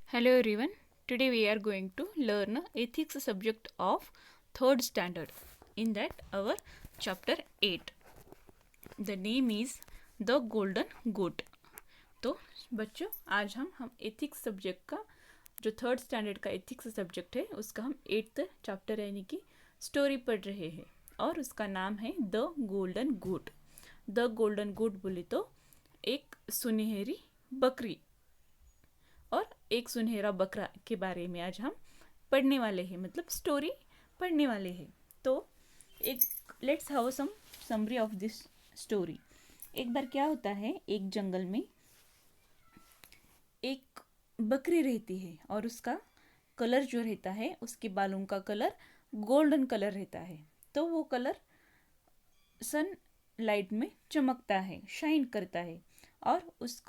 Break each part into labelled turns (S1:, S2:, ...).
S1: Hello everyone. Today we are going to learn ethics subject of third standard. In that our chapter 8. The name is The Golden Goat. तो बच्चों आज हम ethics subject का जो third standard का ethics subject है उसका हम एट्थ चैप्टर यानी कि स्टोरी पढ़ रहे हैं और उसका नाम है the golden goat. The golden goat बोले तो एक सुनहरी बकरी और एक सुनहरा बकरा के बारे में आज हम पढ़ने वाले हैं, मतलब स्टोरी पढ़ने वाले हैं। तो एक let's have some summary of this story. एक बार क्या होता है, एक जंगल में एक बकरी रहती है और उसका कलर जो रहता है, उसके बालों का कलर गोल्डन कलर रहता है। तो वो कलर सन लाइट में चमकता है, शाइन करता है और उस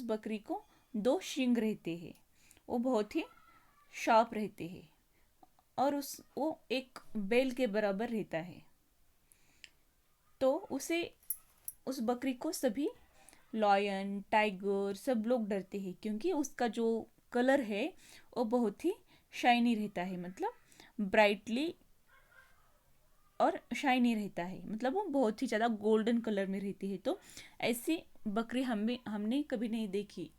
S1: बकरी को दो शिंग रहते हैं, वो बहुत ही शार्प रहते हैं और वो एक बैल के बराबर रहता है। तो उस बकरी को सभी लॉयन टाइगर सब लोग डरते हैं क्योंकि उसका जो कलर है वो बहुत ही शाइनी रहता है, मतलब ब्राइटली और शाइनी रहता है, मतलब वो बहुत ही ज़्यादा गोल्डन कलर में रहती है। तो ऐसी बकरी हमने कभी नहीं देखी।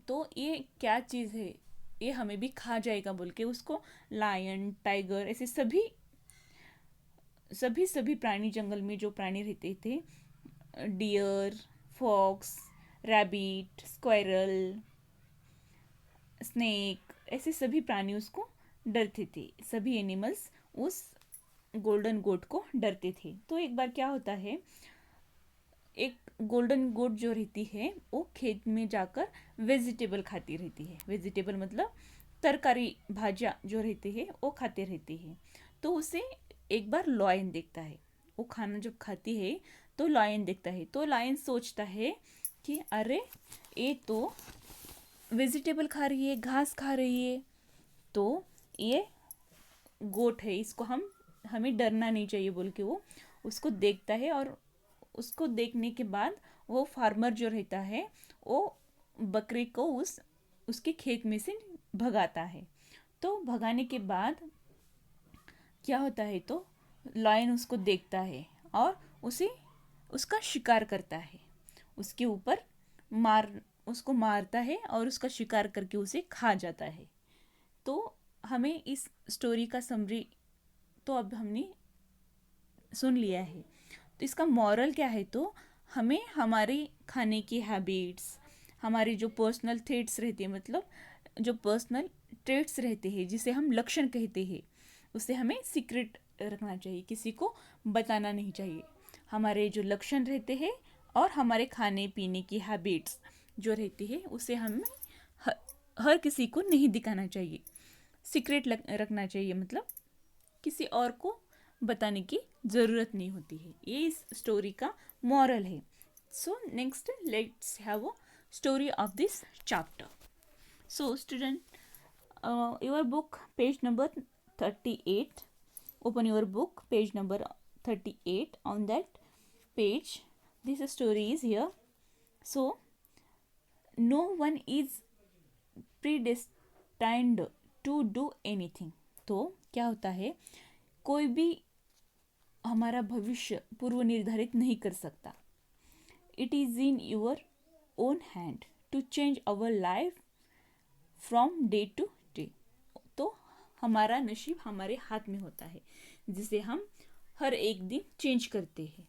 S1: तो ये क्या चीज़ है, ये हमें भी खा जाएगा बोल के उसको लायन टाइगर ऐसे सभी प्राणी, जंगल में जो प्राणी रहते थे, deer, fox, rabbit, squirrel, snake, ऐसे सभी प्राणी उसको डरते थे। सभी एनिमल्स उस गोल्डन गोट को डरते थे। तो एक बार क्या होता है, एक गोल्डन गोट जो रहती है वो खेत में जाकर वेजिटेबल खाती रहती है। वेजिटेबल मतलब तरकारी भाजियाँ जो रहती है वो खाते रहती है। तो उसे एक बार लॉयन देखता है, वो खाना जब खाती है तो लॉयन देखता है। तो लॉयन सोचता है कि अरे ये तो वेजिटेबल खा रही है, घास खा रही है, तो ये गोट है, इसको हमें डरना नहीं चाहिए बोल के वो उसको देखता है। और उसको देखने के बाद वो फार्मर जो रहता है वो बकरी को उसके खेत में से भगाता है। तो भगाने के बाद क्या होता है, तो लायन उसको देखता है और उसे उसका शिकार करता है, उसके ऊपर मार उसको मारता है और उसका शिकार करके उसे खा जाता है। तो हमें इस स्टोरी का समरी तो अब हमने सुन लिया है। तो इसका मॉरल क्या है, तो हमें हमारे खाने की हैबिट्स, हमारे जो पर्सनल थ्रेट्स रहते हैं, मतलब जो पर्सनल ट्रेट्स रहते हैं जिसे हम लक्षण कहते हैं, उसे हमें सीक्रेट रखना चाहिए, किसी को बताना नहीं चाहिए। हमारे जो लक्षण रहते हैं और हमारे खाने पीने की हैबिट्स जो रहती है उसे हमें हर, हर किसी को नहीं दिखाना चाहिए, सीक्रेट रखना चाहिए, मतलब किसी और को बताने की ज़रूरत नहीं होती है। ये इस स्टोरी का मॉरल है। So next let's have a story of this chapter. So student, your book page number 38, open your book page number 38. On that page this story is here. So no one is predestined to do anything. तो क्या होता है, कोई भी हमारा भविष्य पूर्व निर्धारित नहीं कर सकता। It is in your own hand to change our life from day to day. तो हमारा नसीब हमारे हाथ में होता है, जिसे हम हर एक दिन चेंज करते हैं।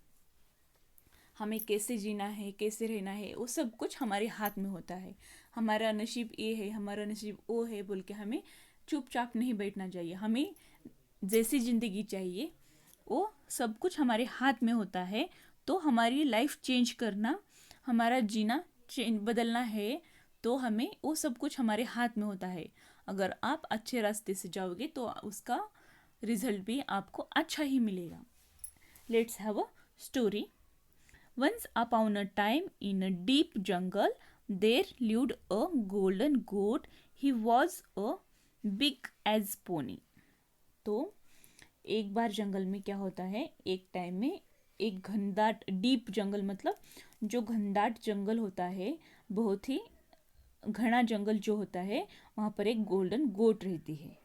S1: हमें कैसे जीना है, कैसे रहना है, वो सब कुछ हमारे हाथ में होता है। हमारा नसीब ये है, हमारा नसीब वो है बोल के हमें चुपचाप नहीं बैठना चाहिए। हमें जैसी ज़िंदगी चाहिए वो सब कुछ हमारे हाथ में होता है। तो हमारी लाइफ चेंज करना, हमारा जीना बदलना है, तो हमें वो सब कुछ हमारे हाथ में होता है। अगर आप अच्छे रास्ते से जाओगे तो उसका रिजल्ट भी आपको अच्छा ही मिलेगा। Let's have a story. Once upon a time in a deep jungle there lived a golden goat. He was a big as pony. तो एक बार जंगल में क्या होता है, एक टाइम में एक घनदाट डीप जंगल, मतलब जो घनदाट जंगल होता है, बहुत ही घना जंगल जो होता है वहाँ पर एक गोल्डन गोट रहती है।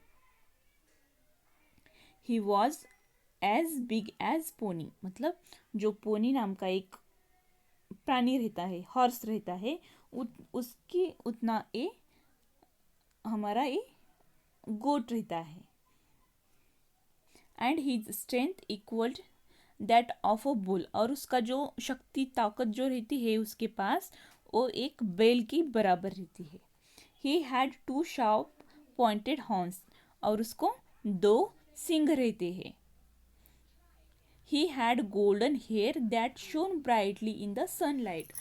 S1: He was as big as pony, मतलब जो पोनी नाम का एक प्राणी रहता है, हॉर्स रहता है, उसकी उतना हमारा गोट रहता है। And his strength equalled that of a bull, और उसका जो शक्ति ताकत जो रहती है उसके पास वो एक बैल की बराबर रहती है। He had 2 sharp pointed horns, और उसको 2 सींग रहते हैं। He had golden hair that shone brightly in the sunlight,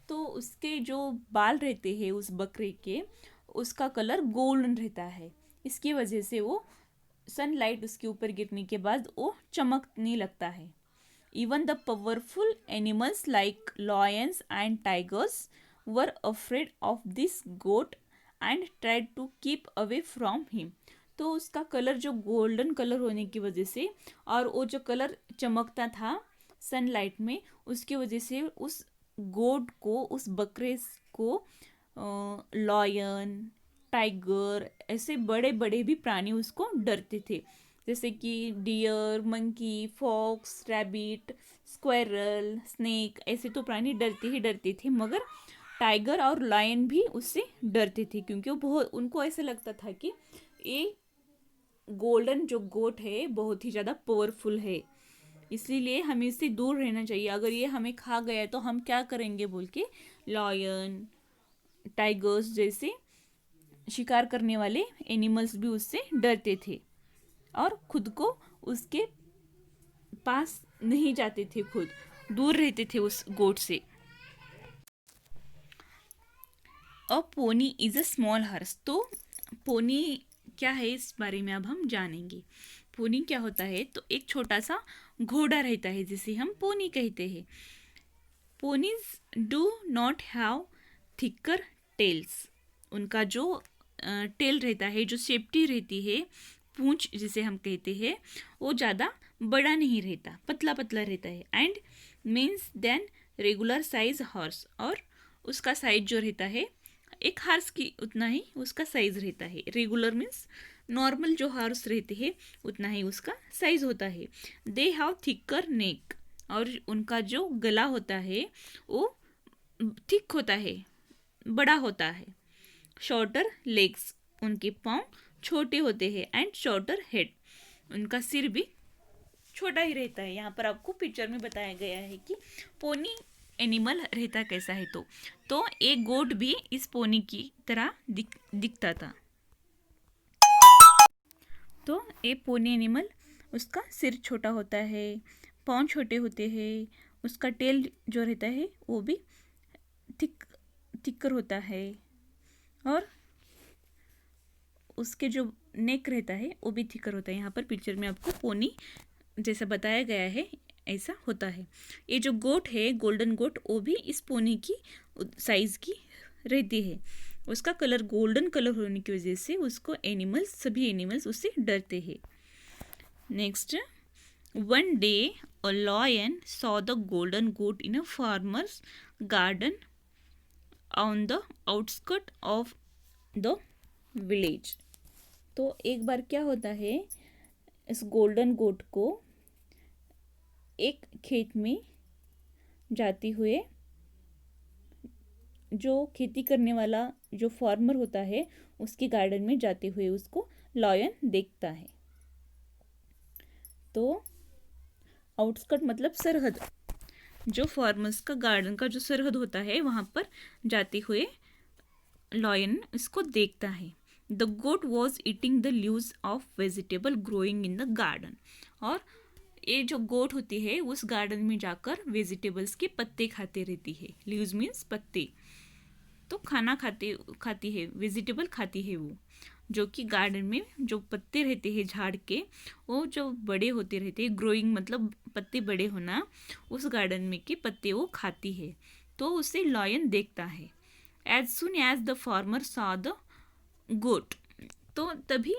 S1: तो उसके जो बाल रहते हैं उस बकरे के, उसका कलर गोल्डन रहता है। इसकी वजह से वो सनलाइट उसके ऊपर गिरने के बाद वो चमकने लगता है। Even the powerful animals like lions and tigers were afraid of this goat and tried to keep away from him. तो उसका कलर जो गोल्डन कलर होने की वजह से, और वो जो कलर चमकता था सनलाइट में, उसकी वजह से उस गोट को, उस बकरे को लॉयन, टाइगर, ऐसे बड़े बड़े भी प्राणी उसको डरते थे, जैसे कि deer, monkey, fox, rabbit, squirrel, snake, ऐसे तो प्राणी डरते ही डरते थे, मगर टाइगर और लायन भी उससे डरते थे, क्योंकि वो बहुत, उनको ऐसा लगता था कि ये गोल्डन जो गोट है बहुत ही ज़्यादा पावरफुल है, इसीलिए हमें इससे दूर रहना चाहिए। अगर ये हमें खा गया तो हम क्या करेंगे बोल के लॉयन, टाइगर्स जैसे शिकार करने वाले एनिमल्स भी उससे डरते थे और खुद को उसके पास नहीं जाते थे, खुद दूर रहते थे उस गोट से। A pony is a small horse, तो पोनी क्या है इस बारे में अब हम जानेंगे। पोनी क्या होता है, तो एक छोटा सा घोड़ा रहता है जिसे हम पोनी कहते हैं। Ponies do not have thicker tails, उनका जो टेल रहता है, जो सेफ्टी रहती है, पूंछ जिसे हम कहते हैं, वो ज़्यादा बड़ा नहीं रहता, पतला पतला रहता है। And means than regular size horse, और उसका साइज जो रहता है एक हॉर्स की उतना ही उसका साइज रहता है। रेगुलर मीन्स नॉर्मल जो हॉर्स रहते हैं उतना ही उसका साइज होता है। दे हैव थिकर नेक, और उनका जो गला होता है वो थिक होता है, बड़ा होता है। शॉर्टर लेग्स, उनके पाँव छोटे होते हैं। एंड शॉर्टर हेड, उनका सिर भी छोटा ही रहता है। यहाँ पर आपको पिक्चर में बताया गया है कि पोनी एनिमल रहता कैसा है। तो एक गोट भी इस पोनी की तरह दिखता था। तो एक पोनी एनिमल, उसका सिर छोटा होता है, पाँव छोटे होते हैं, उसका टेल जो रहता है वो भी थिकर होता है, और उसके जो नेक रहता है वो भी थिकर होता है। यहाँ पर पिक्चर में आपको पोनी जैसा बताया गया है ऐसा होता है। ये जो गोट है, गोल्डन गोट, वो भी इस पोनी की साइज की रहती है। उसका कलर गोल्डन कलर होने की वजह से उसको एनिमल्स, सभी एनिमल्स उससे डरते हैं। Next, one day a lion saw the golden goat in a farmer's garden on the outskirt of the village. तो एक बार क्या होता है, इस गोल्डन गोट को एक खेत में जाते हुए, जो खेती करने वाला जो फार्मर होता है उसके गार्डन में जाते हुए उसको लॉयन देखता है। तो आउटस्कर्ट मतलब सरहद, जो फार्मर्स का गार्डन का जो सरहद होता है वहाँ पर जाते हुए लॉयन इसको देखता है। The goat was eating the leaves of vegetable growing in the garden, और ये जो गोट होती है उस गार्डन में जाकर वेजिटेबल्स के पत्ते खाते रहती है। लीव्स मीन्स पत्ते, तो खाना खाती है, वेजिटेबल खाती है वो, जो कि गार्डन में जो पत्ते रहते हैं झाड़ के, वो जो बड़े होते रहते हैं, ग्रोइंग मतलब पत्ते बड़े होना, उस गार्डन में के पत्ते वो खाती है। तो उसे लॉयन देखता है। As soon as the farmer saw the goat, तो तभी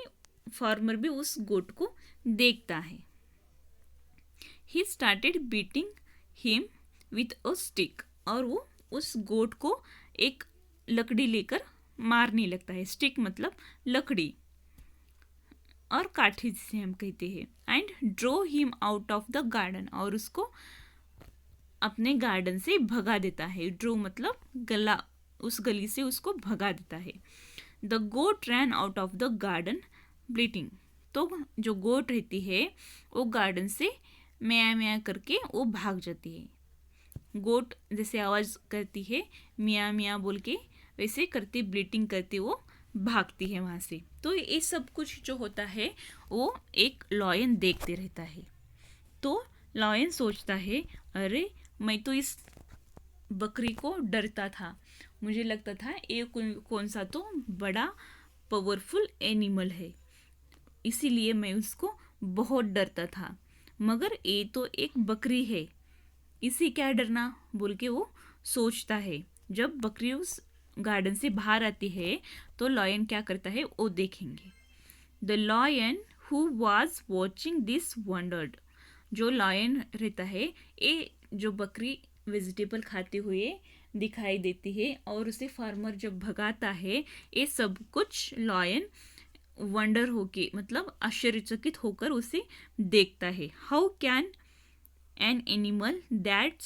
S1: फार्मर भी उस गोट को देखता है। He started beating him with a stick, और वो उस गोट को एक लकड़ी लेकर मारने लगता है। स्टिक मतलब लकड़ी और काठी जिसे हम कहते हैं। And drove him out of the garden, और उसको अपने गार्डन से भगा देता है। ड्रो मतलब गला, उस गली से उसको भगा देता है। The goat ran out of the garden bleating, तो जो गोट रहती है वो गार्डन से म्या म्या करके वो भाग जाती है। गोट जैसे आवाज़ करती है मियाँ मियाँ बोल के, वैसे करती ब्लीटिंग करती वो भागती है वहाँ से। तो ये सब कुछ जो होता है वो एक लॉयन देखते रहता है। तो लॉयन सोचता है, अरे मैं तो इस बकरी को डरता था, मुझे लगता था ये कौन सा तो बड़ा पावरफुल एनिमल है, इसीलिए मैं उसको बहुत डरता था, मगर ये तो एक बकरी है, इसे क्या डरना बोल के वो सोचता है। जब बकरी उस गार्डन से बाहर आती है तो लॉयन क्या करता है वो देखेंगे। The lion who was watching this wondered, जो लॉयन रहता है ये जो बकरी वेजिटेबल खाते हुए दिखाई देती है और उसे फार्मर जब भगाता है, ये सब कुछ लॉयन वंडर होके मतलब आश्चर्यचकित होकर उसे देखता है। How can an animal that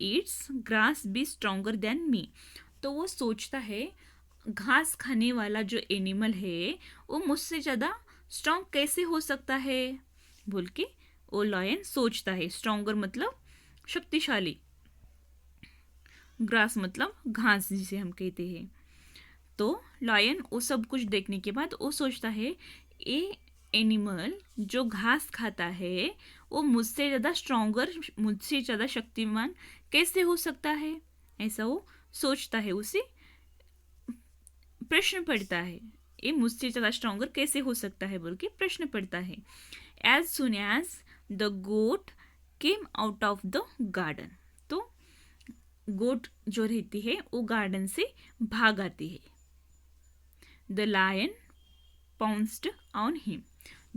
S1: eats grass be stronger than me, तो वो सोचता है घास खाने वाला जो एनिमल है वो मुझसे ज़्यादा स्ट्रॉन्ग कैसे हो सकता है बोल के वो लॉयन सोचता है। स्ट्रोंगर मतलब शक्तिशाली, ग्रास मतलब घास जिसे हम कहते हैं। तो लॉयन वो सब कुछ देखने के बाद वो सोचता है ये एनिमल जो घास खाता है वो मुझसे ज़्यादा स्ट्रोंगर, मुझसे ज़्यादा शक्तिमान कैसे हो सकता है, ऐसा वो सोचता है। उसे प्रश्न पड़ता है ये मुझसे ज़्यादा स्ट्रोंगर कैसे हो सकता है बोल के प्रश्न पड़ता है। As soon as the goat came out of the garden, तो गोट जो रहती है वो गार्डन से भाग आती है। The lion pounced on him,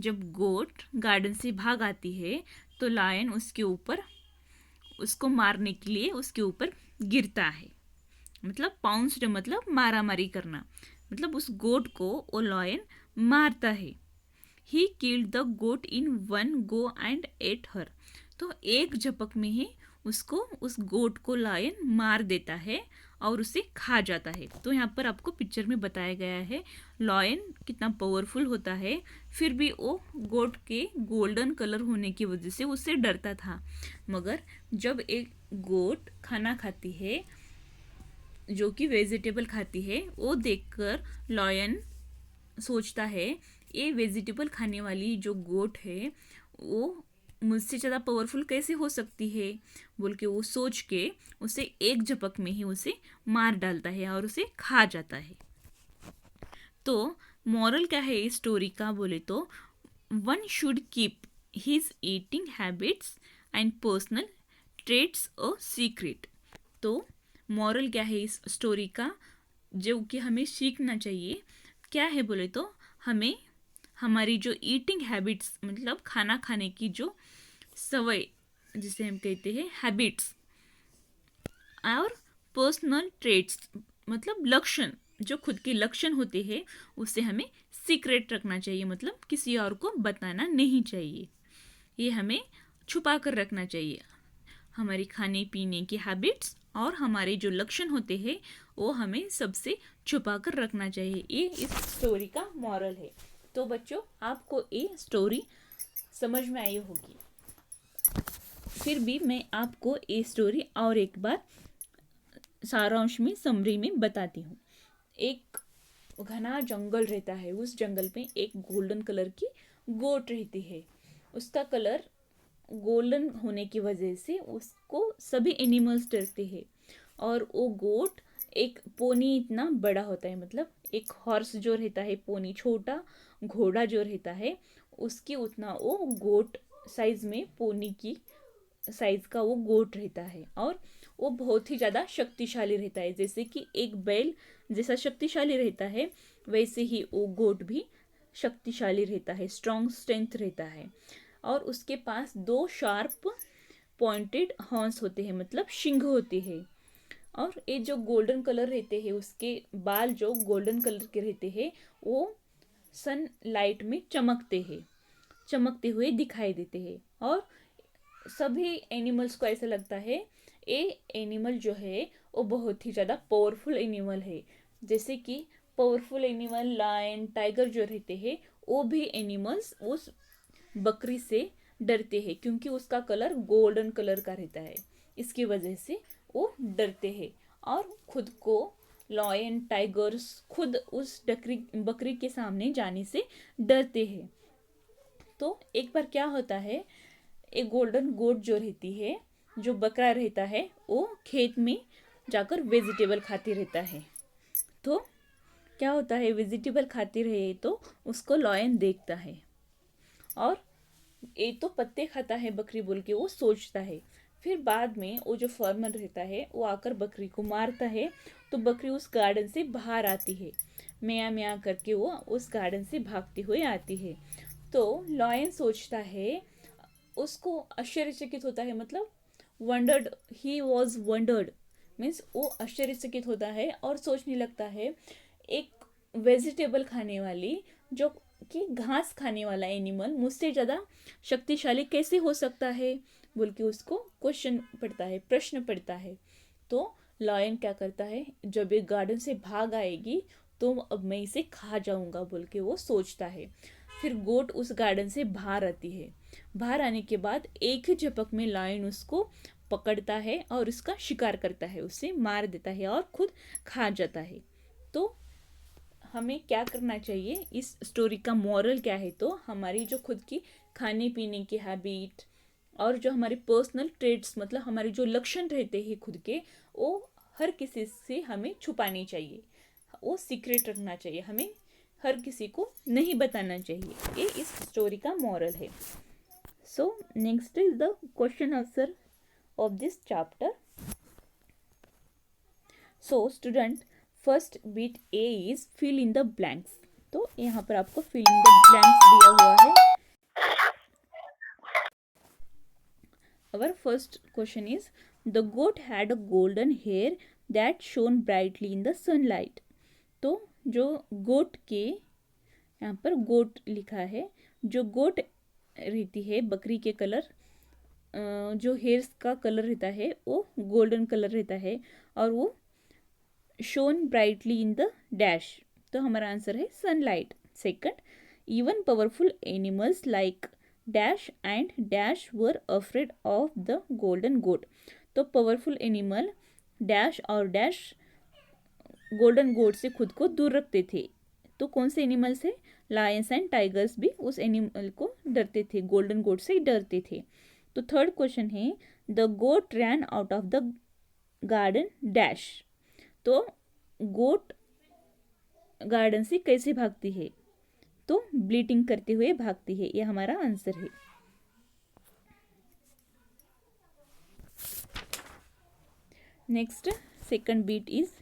S1: जब गोट गार्डन से भाग आती है तो लायन उसके ऊपर, उसको मारने के लिए उसके ऊपर गिरता है। मतलब पाउंस्ड मतलब मारा मारी करना, मतलब उस गोट को वो लॉयन मारता है। He killed the goat in one go and ate her, तो एक झपक में ही उसको, उस गोट को लॉयन मार देता है और उसे खा जाता है। तो यहाँ पर आपको पिक्चर में बताया गया है लॉयन कितना पावरफुल होता है, फिर भी वो गोट के गोल्डन कलर होने की वजह से उससे डरता था। मगर जब एक गोट खाना खाती है जो कि वेजिटेबल खाती है, वो देखकर लॉयन सोचता है ये वेजिटेबल खाने वाली जो गोट है वो मुझसे ज़्यादा पावरफुल कैसे हो सकती है बोल के वो सोच के उसे एक झपक में ही उसे मार डालता है और उसे खा जाता है। तो मॉरल क्या है इस स्टोरी का बोले तो one should keep his eating habits and personal traits a secret. तो मॉरल क्या है इस स्टोरी का जो कि हमें सीखना चाहिए, क्या है बोले तो हमें हमारी जो ईटिंग हैबिट्स मतलब खाना खाने की जो सवय जिसे हम कहते हैं हैबिट्स, और पर्सनल ट्रेट्स मतलब लक्षण, जो खुद के लक्षण होते हैं उसे हमें सीक्रेट रखना चाहिए, मतलब किसी और को बताना नहीं चाहिए, ये हमें छुपा कर रखना चाहिए। हमारी खाने पीने की हैबिट्स और हमारे जो लक्षण होते हैं वो हमें सबसे छुपा कर रखना चाहिए, ये इस स्टोरी का मॉरल है। तो बच्चों आपको ये स्टोरी समझ में आई होगी, फिर भी मैं आपको ये स्टोरी और एक बार सारांश में समरी में बताती हूँ। एक घना जंगल रहता है, उस जंगल में एक गोल्डन कलर की गोट रहती है। उसका कलर गोल्डन होने की वजह से उसको सभी एनिमल्स डरते हैं। और वो गोट एक पोनी इतना बड़ा होता है, मतलब एक हॉर्स जो रहता है पोनी, छोटा घोड़ा जो रहता है उसकी उतना वो गोट साइज में, पोनी की साइज का वो गोट रहता है। और वो बहुत ही ज़्यादा शक्तिशाली रहता है, जैसे कि एक बैल जैसा शक्तिशाली रहता है वैसे ही वो गोट भी शक्तिशाली रहता है, स्ट्रॉन्ग स्ट्रेंथ रहता है। और उसके पास दो शार्प पॉइंटेड हॉर्न्स होते हैं, मतलब शिंग होते हैं। और ये जो गोल्डन कलर रहते हैं, उसके बाल जो गोल्डन कलर के रहते हैं वो सन लाइट में चमकते हुए दिखाई देते हैं। और सभी एनिमल्स को ऐसा लगता है ये एनिमल जो है वो बहुत ही ज़्यादा पावरफुल एनिमल है। जैसे कि पावरफुल एनिमल लायन टाइगर जो रहते हैं, वो भी एनिमल्स उस बकरी से डरते हैं क्योंकि उसका कलर गोल्डन कलर का रहता है। इसकी वजह से वो डरते हैं और खुद को लॉयन टाइगर्स खुद उस बकरी के सामने जाने से डरते हैं। तो एक बार क्या होता है, एक गोल्डन गोट जो रहती है, जो बकरा रहता है, वो खेत में जाकर वेजिटेबल खाती रहता है। तो क्या होता है, वेजिटेबल खाती रहे तो उसको लॉयन देखता है और ये तो पत्ते खाता है बकरी बोल के वो सोचता है। फिर बाद में वो जो फार्मर रहता है वो आकर बकरी को मारता है, तो बकरी उस गार्डन से बाहर आती है, म्या म्या करके वो उस गार्डन से भागती हुई आती है। तो लॉयन सोचता है, उसको आश्चर्यचकित होता है, मतलब wondered, he was wondered means वो आश्चर्यचकित होता है और सोचने लगता है एक वेजिटेबल खाने वाली, जो कि घास खाने वाला एनिमल मुझसे ज़्यादा शक्तिशाली कैसे हो सकता है बोल के उसको प्रश्न पड़ता है। तो लॉयन क्या करता है, जब एक गार्डन से भाग आएगी तो अब मैं इसे खा जाऊंगा बोल के वो सोचता है। फिर गोट उस गार्डन से बाहर आती है। बाहर आने के बाद एक ही झपक में लायन उसको पकड़ता है और उसका शिकार करता है, उसे मार देता है और खुद खा जाता है। तो हमें क्या करना चाहिए, इस स्टोरी का मॉरल क्या है, तो हमारी जो खुद की खाने पीने की हैबिट और जो हमारे पर्सनल ट्रेड्स, मतलब हमारे जो लक्षण रहते हैं खुद के, वो हर किसी से हमें छुपानी चाहिए, वो सीक्रेट रखना चाहिए, हमें हर किसी को नहीं बताना चाहिए। ये इस स्टोरी का मॉरल है। So next is the question answer of this chapter. So student, first bit A is fill in the blanks. तो यहाँ पर आपको फिल इन द ब्लैंक्स दिया हुआ है। Our first question is, the goat had a golden hair that shone brightly in the sunlight. तो जो गोट के, यहाँ पर गोट लिखा है, जो गोट रहती है बकरी के कलर, जो हेयर्स का कलर रहता है वो गोल्डन कलर रहता है और वो shone brightly in the dash. तो हमारा आंसर है sunlight. Second, even powerful animals like dash and dash were afraid of the golden goat. तो पावरफुल एनिमल डैश और डैश गोल्डन गोट से खुद को दूर रखते थे। तो कौन से एनिमल्स है, लायंस एंड टाइगर्स भी उस एनिमल को डरते थे, गोल्डन गोट से डरते थे। तो थर्ड क्वेश्चन है, the goat ran out of the garden dash. तो गोट गार्डन से कैसे भागती है, तो ब्लीटिंग करते हुए भागती है, यह हमारा आंसर है। Next second bit is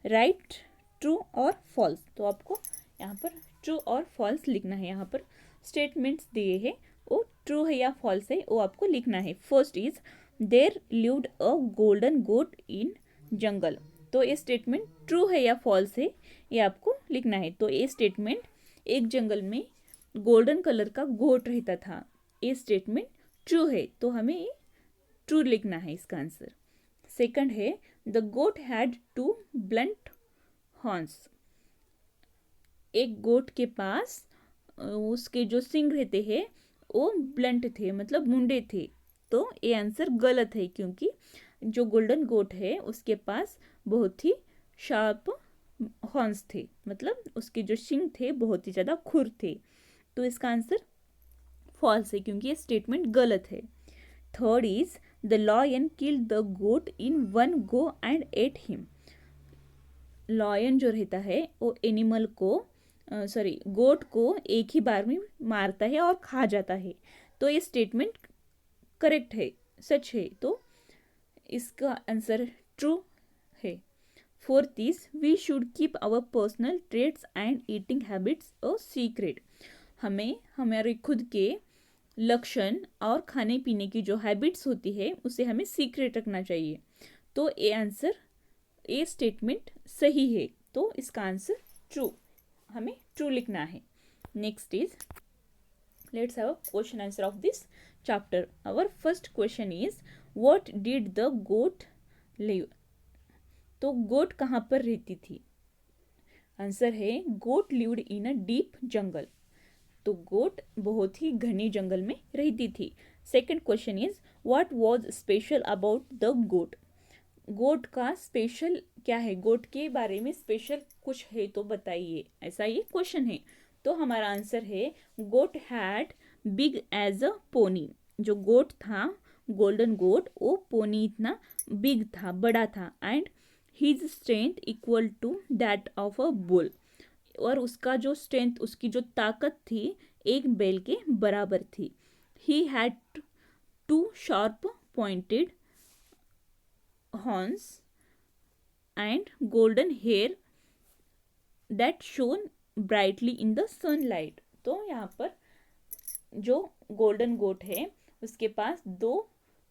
S1: right true और फॉल्स। तो आपको यहाँ पर ट्रू और फॉल्स लिखना है। यहाँ पर स्टेटमेंट्स दिए हैं, वो ट्रू है या फॉल्स है वो आपको लिखना है। First is there lived a golden goat in jungle. तो ये स्टेटमेंट ट्रू है या फॉल्स है ये आपको लिखना है। तो ये स्टेटमेंट, एक जंगल में गोल्डन कलर का गोट रहता था, ये स्टेटमेंट ट्रू है, तो हमें ये ट्रू लिखना है इसका आंसर। सेकंड है, the goat had two blunt horns. एक गोट के पास उसके जो सिंग रहते हैं वो ब्लंट थे, मतलब मुंडे थे। तो ये आंसर गलत है क्योंकि जो गोल्डन गोट है उसके पास बहुत ही शार्प हॉर्न्स थे, मतलब उसके जो सिंग थे बहुत ही ज़्यादा खुर थे। तो इसका आंसर फॉल्स है क्योंकि ये स्टेटमेंट गलत है। Third is the lion killed the goat in one go and ate him. Lion जो रहता है वो एनिमल को गोट को एक ही बार में मारता है और खा जाता है। तो ये स्टेटमेंट करेक्ट है, सच है, तो इसका आंसर ट्रू है। Fourth is we should keep our personal traits and eating habits a secret. हमें हमारे खुद के लक्षण और खाने पीने की जो हैबिट्स होती है उसे हमें सीक्रेट रखना चाहिए। तो ये आंसर ये स्टेटमेंट सही है, तो इसका आंसर ट्रू, हमें ट्रू लिखना है। Next is, let's have a question answer of this chapter. Our first question is, what did the goat live? तो गोट कहाँ पर रहती थी? आंसर है गोट लिव्ड इन अ डीप जंगल। तो गोट बहुत ही घनी जंगल में रहती थी। Second question is, what was special about the goat? Goat का स्पेशल क्या है? गोट के बारे में स्पेशल कुछ है तो बताइए, ऐसा ये क्वेश्चन है। तो हमारा आंसर है goat had big as a pony. जो गोट था, गोल्डन गोट, वो पोनी इतना बिग था, बड़ा था, and his strength equal to that of a bull. और उसका जो स्ट्रेंथ, उसकी जो ताकत थी, एक बैल के बराबर थी। He had two sharp pointed horns and golden hair that shone brightly in the sunlight। तो यहाँ पर जो गोल्डन गोट है, उसके पास 2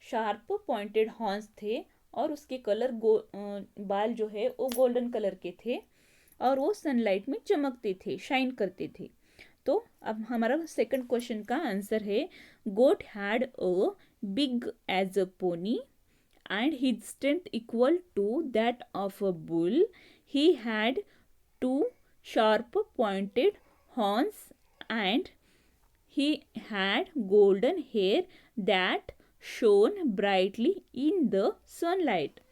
S1: शार्प पॉइंटेड हॉर्न्स थे, और उसके कलर बाल जो है वो गोल्डन कलर के थे, और वो सनलाइट में चमकते थे, शाइन करते थे। तो अब हमारा सेकंड क्वेश्चन का आंसर है goat had a big as a pony and his strength equal to that of a bull. He had 2 sharp pointed horns and he had golden hair that shone brightly in the sunlight.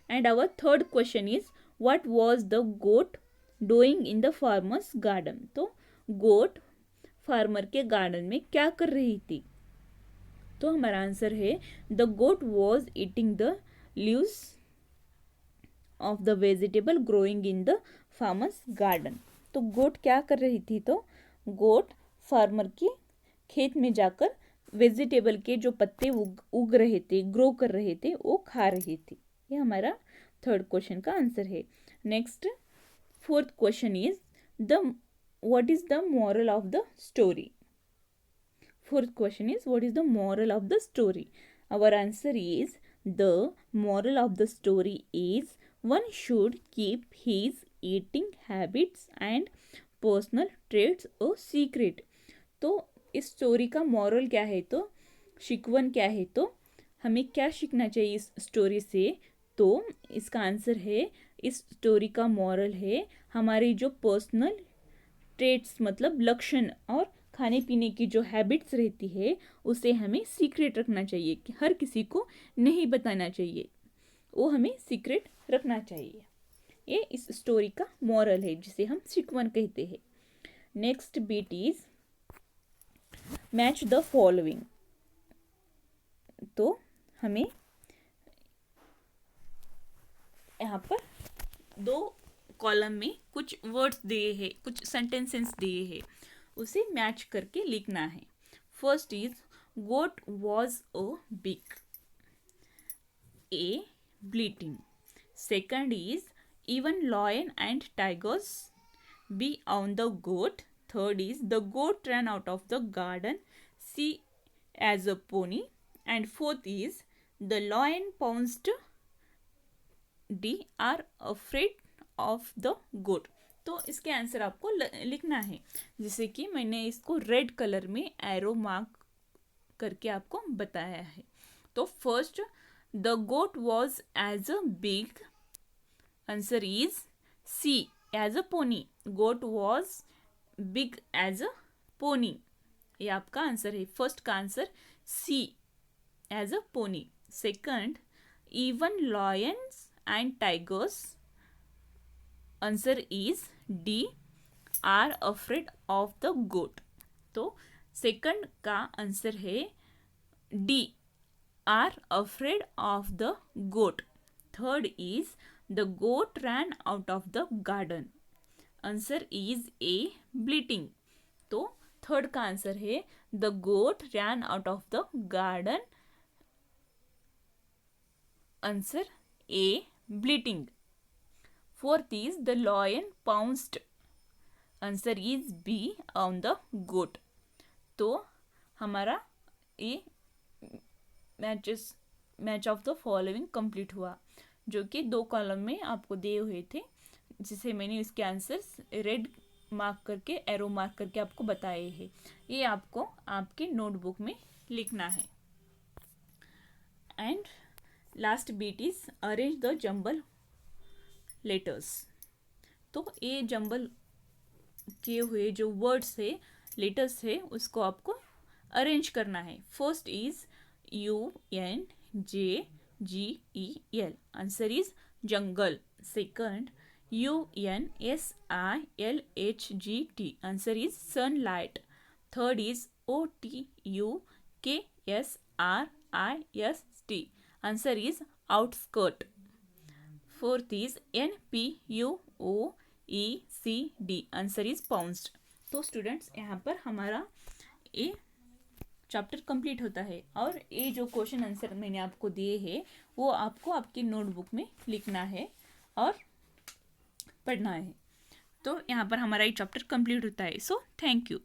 S1: And our third question is, what was the goat doing in the farmer's garden? तो goat farmer के garden में क्या कर रही थी? तो हमारा answer है the goat was eating the leaves of the vegetable growing in the farmer's garden. तो गोट क्या कर रही थी? तो गोट फार्मर के खेत में जाकर वेजिटेबल के जो पत्ते उग रहे थे, ग्रो कर रहे थे, वो खा रही थी। ये हमारा थर्ड क्वेश्चन का आंसर है। Next, fourth question is the what is the moral of the story? Fourth question is, what is the moral of the story? Our answer is, the moral of the story is, one should keep his eating habits and personal traits a secret. तो इस story का moral क्या है? तो शिकवन क्या है? तो हमें क्या सीखना चाहिए इस स्टोरी से? तो इसका आंसर है, इस स्टोरी का मॉरल है, हमारी जो पर्सनल ट्रेट्स मतलब लक्षण और खाने पीने की जो हैबिट्स रहती है, उसे हमें सीक्रेट रखना चाहिए, कि हर किसी को नहीं बताना चाहिए, वो हमें सीक्रेट रखना चाहिए। ये इस स्टोरी का मॉरल है, जिसे हम शिकवन कहते हैं। Next bit is match the following. तो हमें यहाँ पर 2 कॉलम में कुछ वर्ड्स दिए हैं, कुछ सेंटेंसेस दिए हैं, उसे मैच करके लिखना है। First is goat was a big, A bleating. Second is even lion and tigers B on the goat. Third is the goat run out of the garden, C as a pony. And fourth is the lion pounced, D are afraid of the goat. तो इसके answer आपको लिखना है, जिसे कि मैंने इसको red colour में एरो मार्क करके आपको बताया है। तो first, the goat was as a big, answer is C as a pony. Goat was big as a pony, ये आपका आंसर है। फर्स्ट का answer C as a pony. Second, even lions and tigers, answer is D are afraid of the goat. तो second का answer है D are afraid of the goat. Third is the goat ran out of the garden, answer is A bleating. तो third का answer है the goat ran out of the garden, answer A bleating. Fourth is the lion pounced, answer is B on the goat. तो हमारा ये match of the following complete हुआ। जो कि 2 column में आपको दिए हुए थे, जिसे मैंने इसके आंसर्स रेड मार्क करके, एरो मार्क करके आपको बताए हैं। ये आपको आपके नोटबुक में लिखना है। And last bit is arrange the jumble letters. तो ये जंबल किए हुए जो वर्ड्स है, लेटर्स है, उसको आपको अरेंज करना है। First is UNJGEL, answer is jungle. Second UNSILHGT, answer is sunlight. Third is OTUKSRIST, answer is outskirt. Fourth is NPUOECD, answer is pounced. तो स्टूडेंट्स, यहाँ पर हमारा ये चैप्टर कंप्लीट होता है, और ये जो क्वेश्चन आंसर मैंने आपको दिए हैं वो आपको आपकी नोटबुक में लिखना है और पढ़ना है। तो यहाँ पर हमारा ये चैप्टर कंप्लीट होता है। So thank you.